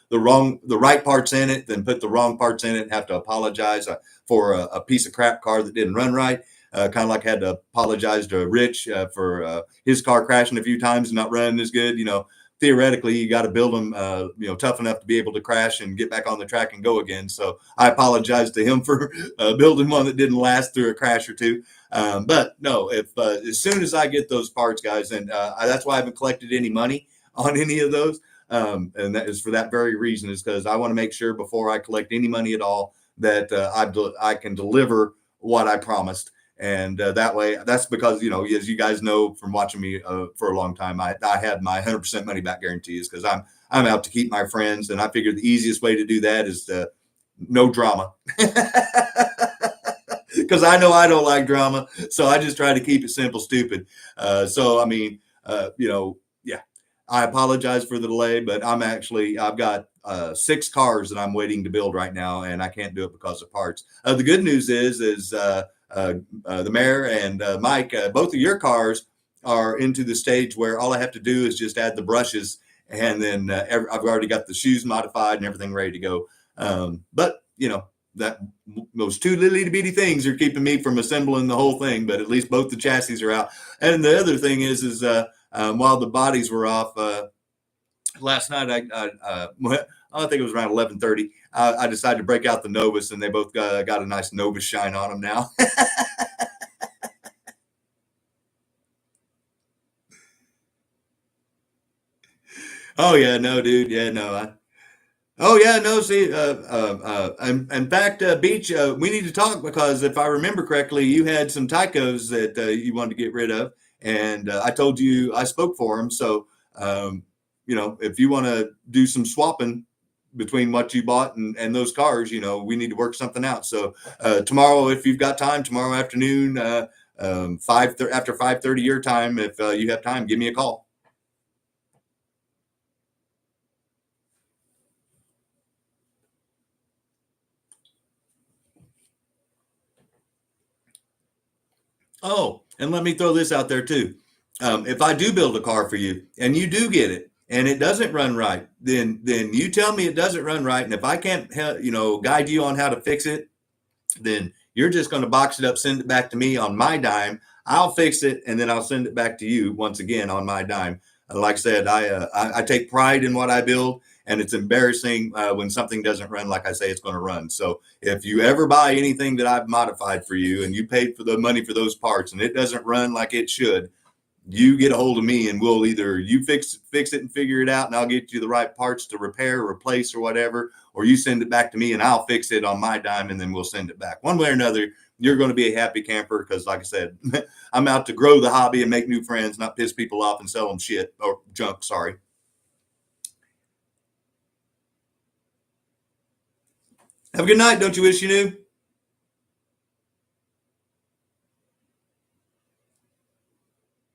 right parts in it than put the wrong parts in it and have to apologize for a piece of crap car that didn't run right. Kind of like I had to apologize to Rich for his car crashing a few times and not running as good. Theoretically, you got to build them, tough enough to be able to crash and get back on the track and go again. So I apologize to him for building one that didn't last through a crash or two. But no, if as soon as I get those parts, guys, and that's why I haven't collected any money on any of those. And that is for that very reason, is because I want to make sure before I collect any money at all that I can deliver what I promised. And that way, that's because, as you guys know from watching me for a long time, I had my 100% money back guarantees because I'm out to keep my friends. And I figured the easiest way to do that is no drama. Because I know I don't like drama. So I just try to keep it simple, stupid. Yeah, I apologize for the delay, but I've got 6 cars that I'm waiting to build right now, and I can't do it because of parts. The good news is the mayor and Mike, both of your cars are into the stage where all I have to do is just add the brushes, and then I've already got the shoes modified and everything ready to go. But that those 2 little itty bitty things are keeping me from assembling the whole thing. But at least both the chassis are out. And the other thing is while the bodies were off last night, I think it was around 11:30. I decided to break out the Novus, and they both got a nice Novus shine on them now. Oh yeah, no, dude. Yeah, no. Oh yeah, no. See, in fact, Beach, we need to talk because if I remember correctly, you had some Tycos that you wanted to get rid of, and I told you I spoke for them. So, if you want to do some swapping between what you bought and those cars, we need to work something out. So tomorrow, if you've got time, tomorrow afternoon, after 5:30 your time, if you have time, give me a call. Oh, and let me throw this out there too. If I do build a car for you and you do get it and it doesn't run right, then you tell me it doesn't run right. And if I can't, guide you on how to fix it, then you're just going to box it up, send it back to me on my dime. I'll fix it, and then I'll send it back to you once again on my dime. Like I said, I take pride in what I build, and it's embarrassing when something doesn't run like I say it's going to run. So if you ever buy anything that I've modified for you and you paid for the money for those parts and it doesn't run like it should, you get a hold of me and we'll either you fix it and figure it out and I'll get you the right parts to repair, replace, or whatever, or you send it back to me and I'll fix it on my dime and then we'll send it back. One way or another, you're going to be a happy camper because, like I said, I'm out to grow the hobby and make new friends, not piss people off and sell them shit or junk. Sorry. Have a good night. Don't you wish you knew?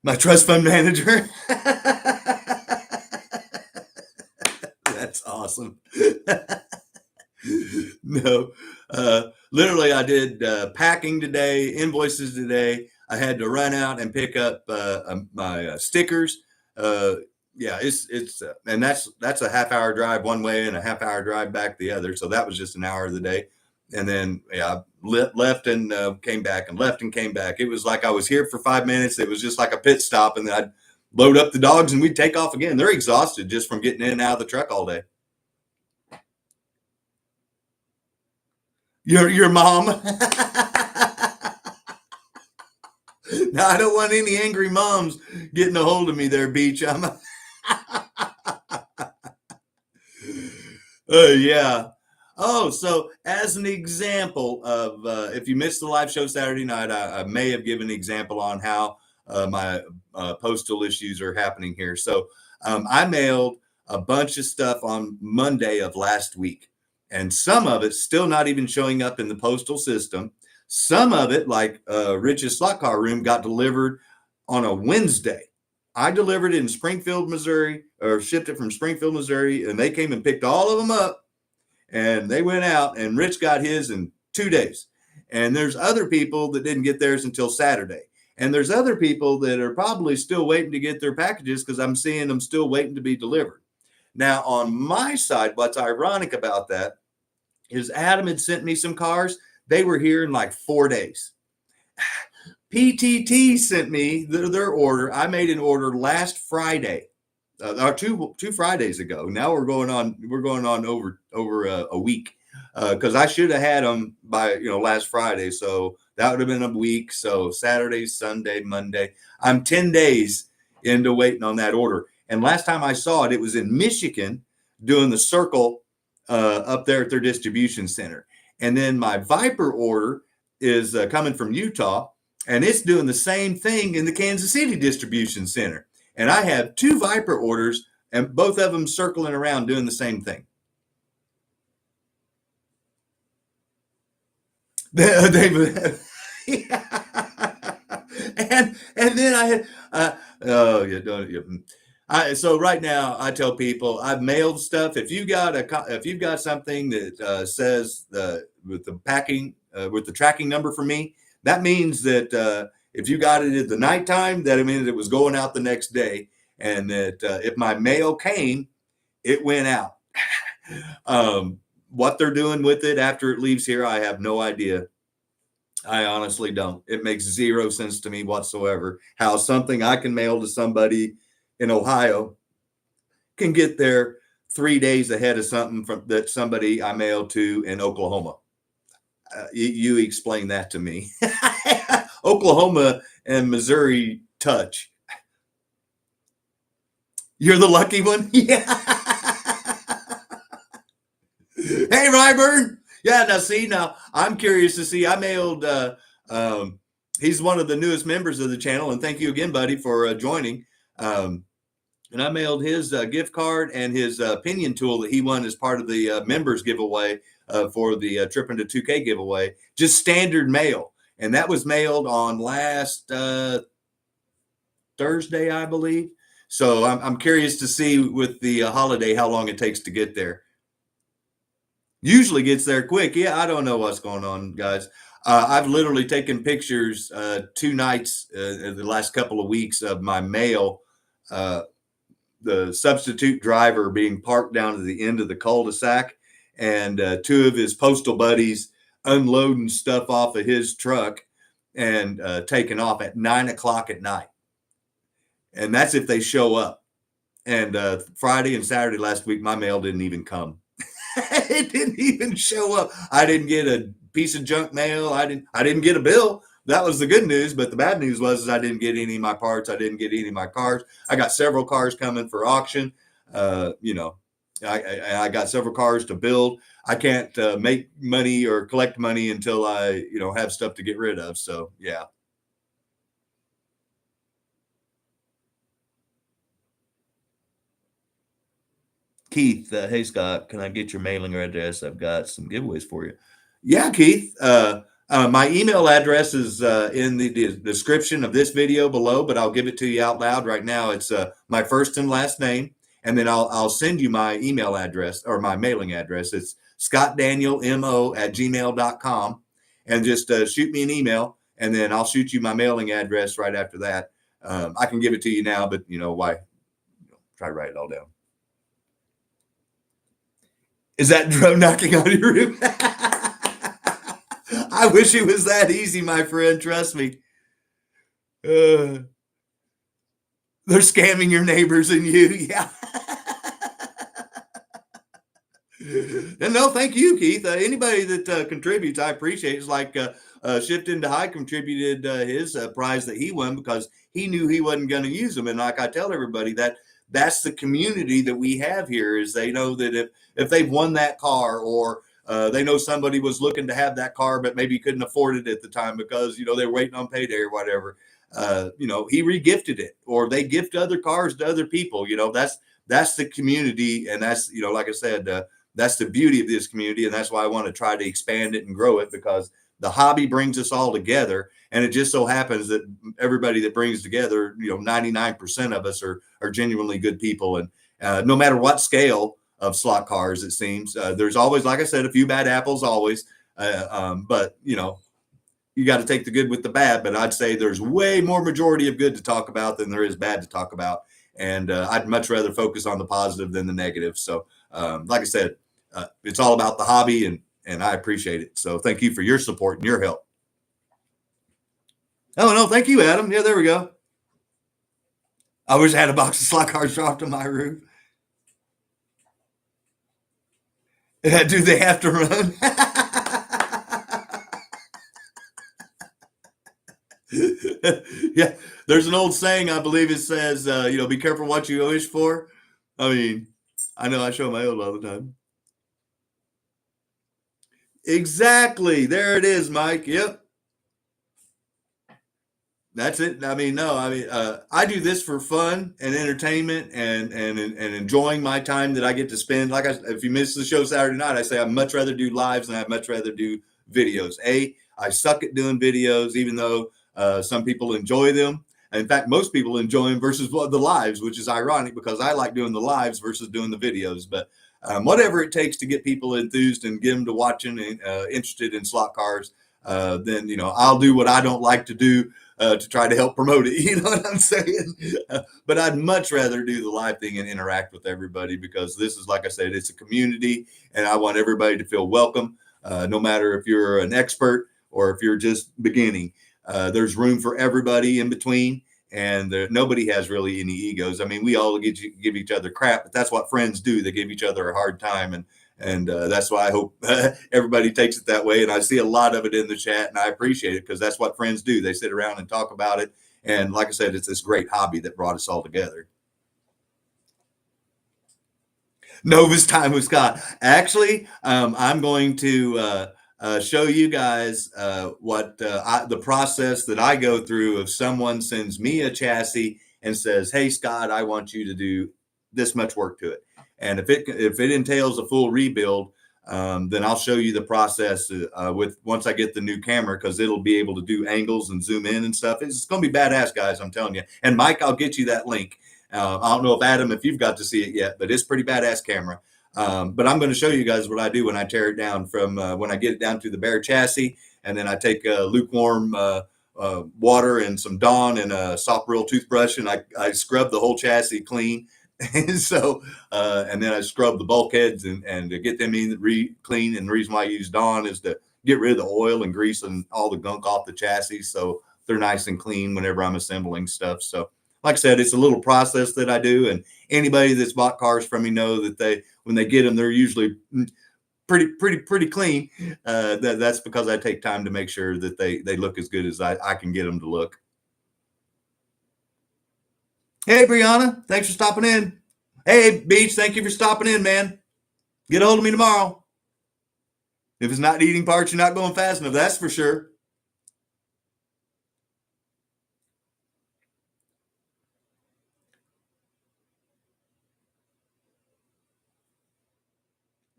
My trust fund manager. That's awesome. No, literally, I did packing today, invoices today. I had to run out and pick up my stickers. Yeah, it's and that's a half-hour drive one way and a half-hour drive back the other. So that was just an hour of the day, and then yeah, left and came back and left and came back. It was like I was here for 5 minutes. It was just like a pit stop, and then I'd load up the dogs and we'd take off again. They're exhausted just from getting in and out of the truck all day. Your mom. Now I don't want any angry moms getting a hold of me there, Beach. Yeah. Oh, so as an example of if you missed the live show Saturday night, I may have given an example on how my postal issues are happening here. So I mailed a bunch of stuff on Monday of last week, and some of it's still not even showing up in the postal system. Some of it, like Rich's slot car room, got delivered on a Wednesday. I delivered it in Springfield, Missouri, or shipped it from Springfield, Missouri, and they came and picked all of them up, and they went out, and Rich got his in 2 days. And there's other people that didn't get theirs until Saturday. And there's other people that are probably still waiting to get their packages because I'm seeing them still waiting to be delivered. Now, on my side, what's ironic about that is Adam had sent me some cars. They were here in like 4 days. PTT sent me their order. I made an order last Friday, or two Fridays ago. Now we're going on over a week because I should have had them by last Friday. So that would have been a week. So Saturday, Sunday, Monday. I'm 10 days into waiting on that order. And last time I saw it, it was in Michigan doing the circle up there at their distribution center. And then my Viper order is coming from Utah, and it's doing the same thing in the Kansas City distribution center. And I have 2 Viper orders, and both of them circling around doing the same thing. And then I had so right now I tell people I've mailed stuff. If you've got something that says with the packing with the tracking number for me, that means that if you got it at the nighttime, that means it was going out the next day, and that if my mail came, it went out. What they're doing with it after it leaves here, I have no idea. I honestly don't. It makes 0 sense to me whatsoever how something I can mail to somebody in Ohio can get there 3 days ahead of something that somebody I mailed to in Oklahoma. You explain that to me. Oklahoma and Missouri touch. You're the lucky one? Yeah. Hey, Ryburn. Yeah, now I'm curious to see. I mailed, he's one of the newest members of the channel, and thank you again, buddy, for joining. And I mailed his gift card and his pinion tool that he won as part of the members giveaway for the Trip into 2K giveaway, just standard mail. And that was mailed on last Thursday, I believe. So I'm curious to see with the holiday how long it takes to get there. Usually gets there quick. Yeah, I don't know what's going on, guys. I've literally taken pictures 2 nights in the last couple of weeks of my mail, the substitute driver being parked down to the end of the cul-de-sac, and 2 of his postal buddies unloading stuff off of his truck and taking off at 9 o'clock at night. And that's if they show up. And Friday and Saturday last week, my mail didn't even come. It didn't even show up. I didn't get a piece of junk mail. I didn't get a bill. That was the good news, but the bad news was I didn't get any of my parts. I didn't get any of my cars. I got several cars coming for auction. You know, I got several cars to build. I can't make money or collect money until I, have stuff to get rid of. So yeah. Keith, hey Scott, can I get your mailing address? I've got some giveaways for you. Yeah, Keith. My email address is in the description of this video below, but I'll give it to you out loud right now. It's my first and last name, and then I'll send you my email address or my mailing address. It's scottdanielmo@gmail.com, and just shoot me an email, and then I'll shoot you my mailing address right after that. I can give it to you now, but why? Try to write it all down. Is that drum knocking on your roof? I wish it was that easy, my friend. Trust me. They're scamming your neighbors and you. Yeah. And no, thank you, Keith. Anybody that contributes, I appreciate it. It's like Shift into High contributed his prize that he won because he knew he wasn't going to use them. And like I tell everybody, that's the community that we have here, is they know that if they've won that car, or they know somebody was looking to have that car but maybe couldn't afford it at the time because they were waiting on payday or whatever, he regifted it, or they gift other cars to other people. That's the community, and that's like I said, that's the beauty of this community, and that's why I want to try to expand it and grow it, because the hobby brings us all together. And it just so happens that everybody that brings together, 99% of us are genuinely good people. And no matter what scale of slot cars, it seems, there's always, like I said, a few bad apples always. But, you got to take the good with the bad. But I'd say there's way more majority of good to talk about than there is bad to talk about. And I'd much rather focus on the positive than the negative. So, like I said, it's all about the hobby, and I appreciate it. So thank you for your support and your help. Oh, no, thank you, Adam. Yeah, there we go. I wish I had a box of slot cars dropped on my roof. Do they have to run? Yeah, there's an old saying, I believe it says, be careful what you wish for. I mean, I know I show my old all the time. Exactly. There it is, Mike. Yep. That's it. I mean, no, I do this for fun and entertainment and enjoying my time that I get to spend. If you miss the show Saturday night, I say I'd much rather do lives than I'd much rather do videos. I suck at doing videos, even though some people enjoy them. In fact, most people enjoy them versus the lives, which is ironic because I like doing the lives versus doing the videos. But whatever it takes to get people enthused and get them to watching and interested in slot cars, then I'll do what I don't like to do to try to help promote it. You know what I'm saying? But I'd much rather do the live thing and interact with everybody, because this is, like I said, it's a community, and I want everybody to feel welcome, no matter if you're an expert or if you're just beginning. There's room for everybody in between, and nobody has really any egos. I mean, we all give each other crap, but that's what friends do. They give each other a hard time, and that's why I hope everybody takes it that way. And I see a lot of it in the chat, and I appreciate it, because that's what friends do. They sit around and talk about it. And like I said, it's this great hobby that brought us all together. Nova's time with Scott. Actually, I'm going to show you guys what the process that I go through if someone sends me a chassis and says, "Hey, Scott, I want you to do this much work to it." And if it entails a full rebuild, then I'll show you the process with once I get the new camera, because it'll be able to do angles and zoom in and stuff. It's going to be badass, guys. I'm telling you. And Mike, I'll get you that link. I don't know if Adam, if you've got to see it yet, but it's pretty badass camera. But I'm going to show you guys what I do when I tear it down from when I get it down to the bare chassis, and then I take lukewarm water and some Dawn and a soft bristle toothbrush, and I scrub the whole chassis clean. And so, and then I scrub the bulkheads and to get them in clean. And the reason why I use Dawn is to get rid of the oil and grease and all the gunk off the chassis, so they're nice and clean whenever I'm assembling stuff. So like I said, it's a little process that I do. And anybody that's bought cars from me know that when they get them, they're usually pretty clean. That's because I take time to make sure that they look as good as I can get them to look. Hey, Brianna, thanks for stopping in. Hey, Beach, thank you for stopping in, man. Get a hold of me tomorrow. If it's not eating parts, you're not going fast enough. That's for sure.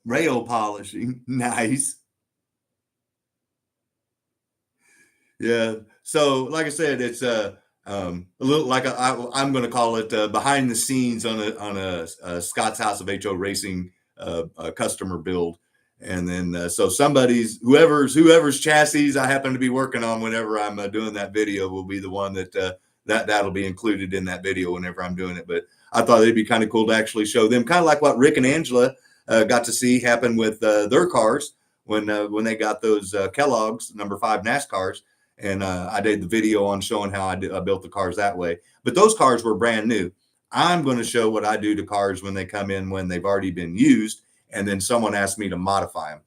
Rail polishing. Nice. Yeah. So, like I said, it's a little like I'm going to call it behind the scenes on a Scott's House of HO Racing customer build, and then so whoever's chassis I happen to be working on whenever I'm doing that video will be the one that'll be included in that video whenever I'm doing it. But I thought it'd be kind of cool to actually show them, kind of like what Rick and Angela got to see happen with their cars when they got those Kellogg's number 5 NASCARs. And I did the video on showing how I built the cars that way. But those cars were brand new. I'm going to show what I do to cars when they come in, when they've already been used, and then someone asked me to modify them.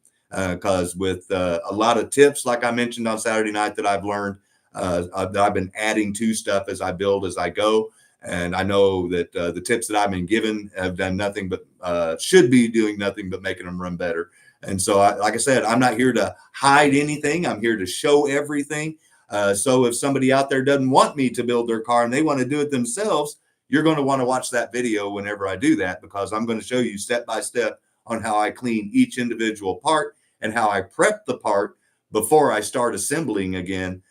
Because with a lot of tips, like I mentioned on Saturday night, that I've learned, I've been adding to stuff as I build, as I go. And I know that the tips that I've been given have done nothing but should be doing nothing but making them run better. And so, like I said, I'm not here to hide anything. I'm here to show everything. So if somebody out there doesn't want me to build their car and they want to do it themselves, you're going to want to watch that video whenever I do that, because I'm going to show you step by step on how I clean each individual part and how I prep the part before I start assembling again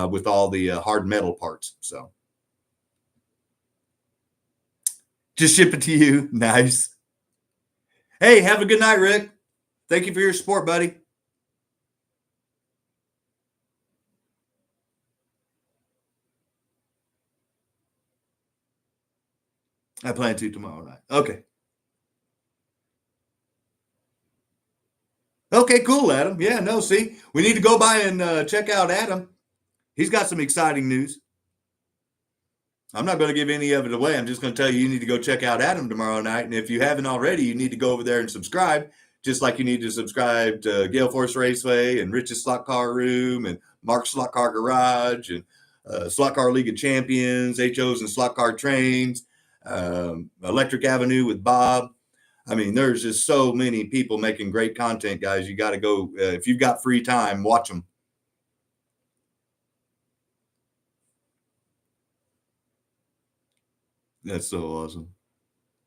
with all the hard metal parts. So just ship it to you. Nice. Hey, have a good night, Rick. Thank you for your support, buddy. I plan to tomorrow night. Okay. Okay, cool, Adam. Yeah, no, see, we need to go by and check out Adam. He's got some exciting news. I'm not going to give any of it away. I'm just going to tell you need to go check out Adam tomorrow night. And if you haven't already, you need to go over there and subscribe, just like you need to subscribe to Gale Force Raceway and Rich's Slot Car Room and Mark's Slot Car Garage and Slot Car League of Champions, HOs and Slot Car Trains, Electric Avenue with Bob. I mean, there's just so many people making great content, guys. You got to go. If you've got free time, watch them. That's so awesome.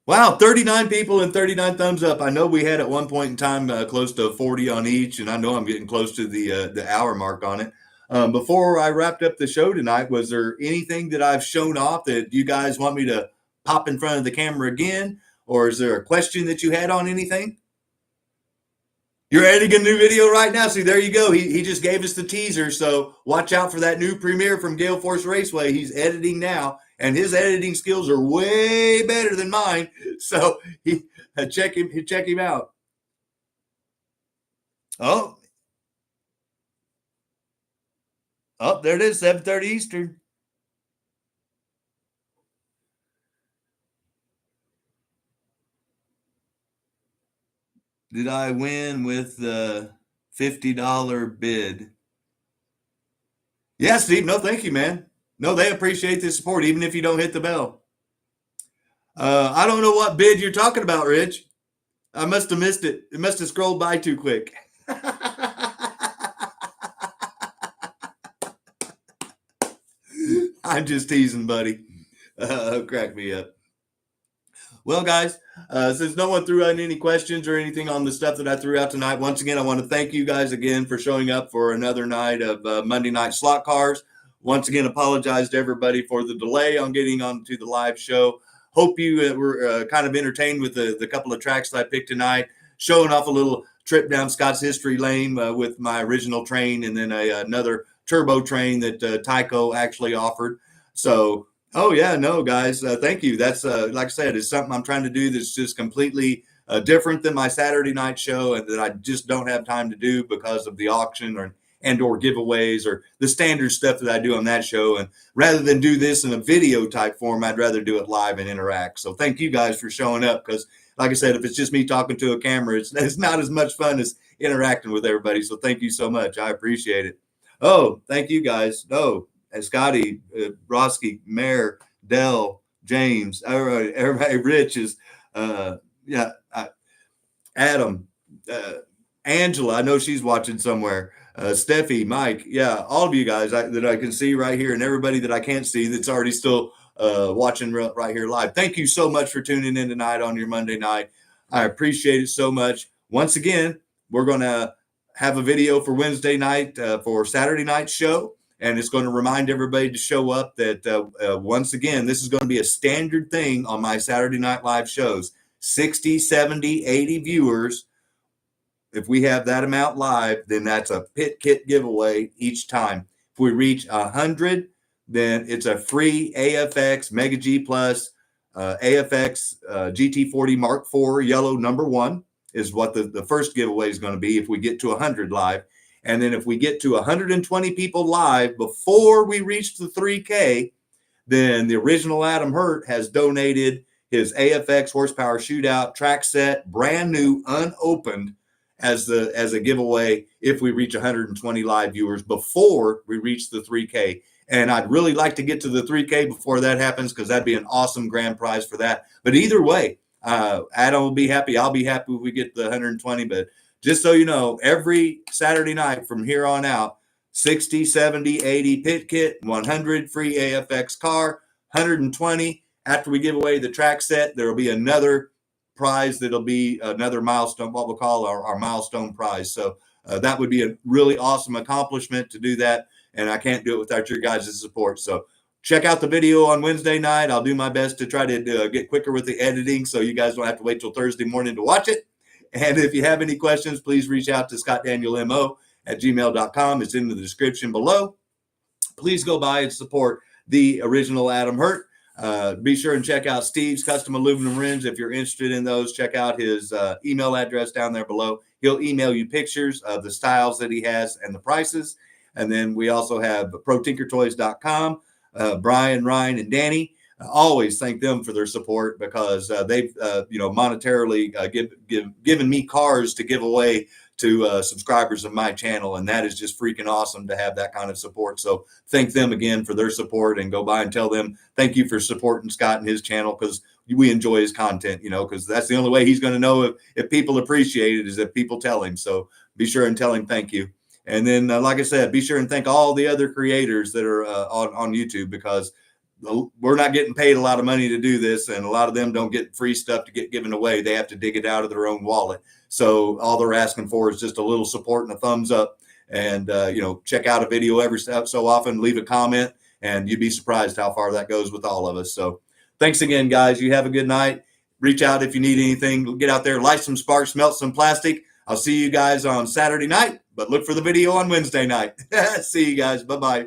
Wow, 39 people and 39 thumbs up. I know we had at one point in time close to 40 on each, and I know I'm getting close to the hour mark on it. Before I wrapped up the show tonight, was there anything that I've shown off that you guys want me to pop in front of the camera again? Or is there a question that you had on anything? You're editing a new video right now. See, there you go. He just gave us the teaser. So watch out for that new premiere from Gale Force Raceway. He's editing now, and his editing skills are way better than mine. So check him out. Oh, there it is, 7:30 Eastern. Did I win with the $50 bid? Yeah, Steve. No, thank you, man. No, they appreciate the support, even if you don't hit the bell. I don't know what bid you're talking about, Rich. I must have missed it. It must have scrolled by too quick. I'm just teasing, buddy. Crack me up. Well, guys, since no one threw out any questions or anything on the stuff that I threw out tonight, once again, I want to thank you guys again for showing up for another night of Monday Night Slot Cars. Once again, apologize to everybody for the delay on getting onto the live show. Hope you were kind of entertained with the couple of tracks that I picked tonight, showing off a little trip down Scott's history lane with my original train, and then another turbo train that Tyco actually offered. So, oh yeah, no, guys, thank you. That's like I said, it's something I'm trying to do that's just completely different than my Saturday night show, and that I just don't have time to do because of the auction and or giveaways or the standard stuff that I do on that show. And rather than do this in a video type form, I'd rather do it live and interact. So thank you guys for showing up, because like I said, if it's just me talking to a camera, it's not as much fun as interacting with everybody. So thank you so much. I appreciate it. Oh, thank you guys. Oh, Scotty, Broski, Mayor, Dell, James, everybody, Rich is, yeah, Adam, Angela, I know she's watching somewhere. Steffi, Mike, yeah, all of you guys that I can see right here, and everybody that I can't see that's already still watching right here live. Thank you so much for tuning in tonight on your Monday night. I appreciate it so much. Once again, we're going to have a video for Wednesday night for Saturday night show, and it's going to remind everybody to show up that once again, this is going to be a standard thing on my Saturday Night Live shows. 60, 70, 80 viewers. If we have that amount live, then that's a pit kit giveaway each time. If we reach 100, then it's a free AFX Mega G Plus AFX GT40 Mark IV Yellow #1 is what the first giveaway is going to be if we get to 100 live. And then if we get to 120 people live before we reach the 3K, then the original Adam Hurte has donated his AFX Horsepower Shootout track set, brand new, unopened, as a giveaway if we reach 120 live viewers before we reach the 3K. And I'd really like to get to the 3K before that happens, because that'd be an awesome grand prize for that. But either way, Adam will be happy. I'll be happy if we get the 120. But just so you know, every Saturday night from here on out, 60, 70, 80 pit kit, 100 free AFX car, 120. After we give away the track set, there will be another prize that'll be another milestone, what we'll call our milestone prize. So that would be a really awesome accomplishment to do that, and I can't do it without your guys' support. So check out the video on Wednesday night. I'll do my best to try to get quicker with the editing, so you guys don't have to wait till Thursday morning to watch it. And if you have any questions, please reach out to scottdanielmo@gmail.com. It's in the description below. Please go by and support the original Adam Hurte. Be sure and check out Steve's Custom Aluminum Rims. If you're interested in those, check out his email address down there below. He'll email you pictures of the styles that he has and the prices. And then we also have ProTinkerToys.com. Brian, Ryan, and Danny. Always thank them for their support, because they've monetarily given me cars to give away to subscribers of my channel, and that is just freaking awesome to have that kind of support. So thank them again for their support, and go by and tell them thank you for supporting Scott and his channel, because we enjoy his content, because that's the only way he's going to know if people appreciate it, is if people tell him. So be sure and tell him thank you. And then, like I said, be sure and thank all the other creators that are on YouTube, because we're not getting paid a lot of money to do this, and a lot of them don't get free stuff to get given away. They have to dig it out of their own wallet. So all they're asking for is just a little support and a thumbs up, and check out a video every so often, leave a comment, and you'd be surprised how far that goes with all of us. So thanks again, guys. You have a good night. Reach out if you need anything. Get out there, light some sparks, melt some plastic. I'll see you guys on Saturday night, but look for the video on Wednesday night. See you guys. Bye-bye.